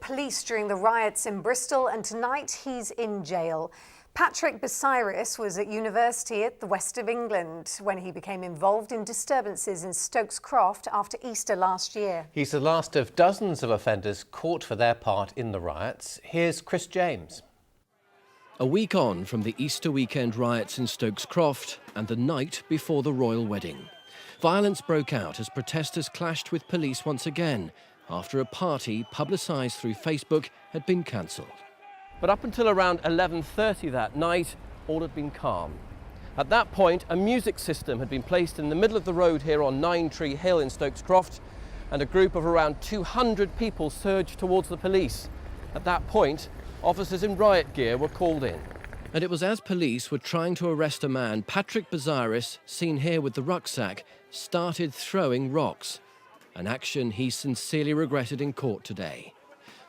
police during the riots in Bristol, and tonight he's in jail. Patrick Besiris was at university at the west of England when he became involved in disturbances in Stokes Croft after Easter last year. He's the last of dozens of offenders caught for their part in the riots. Here's Chris James. A week on from the Easter weekend riots in Stokes Croft and the night before the royal wedding. Violence broke out as protesters clashed with police once again after a party publicised through Facebook had been cancelled. But up until around 11:30 that night, all had been calm. At that point, a music system had been placed in the middle of the road here on Nine Tree Hill in Stokes Croft, and a group of around 200 people surged towards the police. At that point, officers in riot gear were called in. And it was as police were trying to arrest a man, Patrick Besiris, seen here with the rucksack, started throwing rocks, an action he sincerely regretted in court today.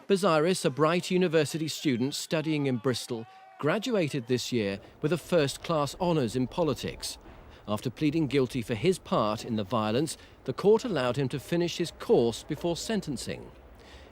Besiris, a bright university student studying in Bristol, graduated this year with a first-class honours in politics. After pleading guilty for his part in the violence, the court allowed him to finish his course before sentencing.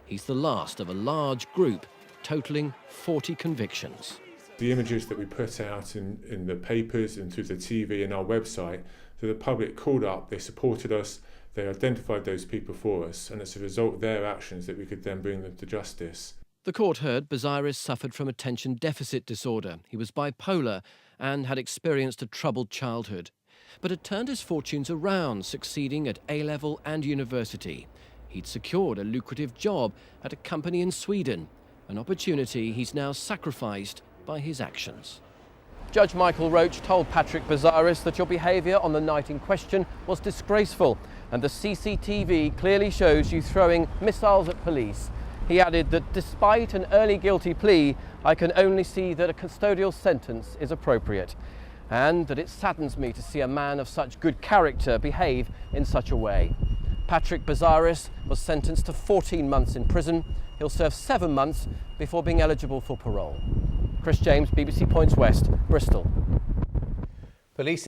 He's the last of a large group, totalling 40 convictions. The images that we put out in the papers and through the TV and our website, so the public called up, they supported us, they identified those people for us, and it's a result of their actions that we could then bring them to justice. The court heard Besiris suffered from attention deficit disorder. He was bipolar and had experienced a troubled childhood, but had turned his fortunes around, succeeding at A-level and university. He'd secured a lucrative job at a company in Sweden, an opportunity he's now sacrificed by his actions. Judge Michael Roach told Patrick Besiris that your behaviour on the night in question was disgraceful, and the CCTV clearly shows you throwing missiles at police. He added that despite an early guilty plea, I can only see that a custodial sentence is appropriate, and that it saddens me to see a man of such good character behave in such a way. Patrick Besiris was sentenced to 14 months in prison. He'll serve 7 months before being eligible for parole. Chris James, BBC Points West, Bristol. Police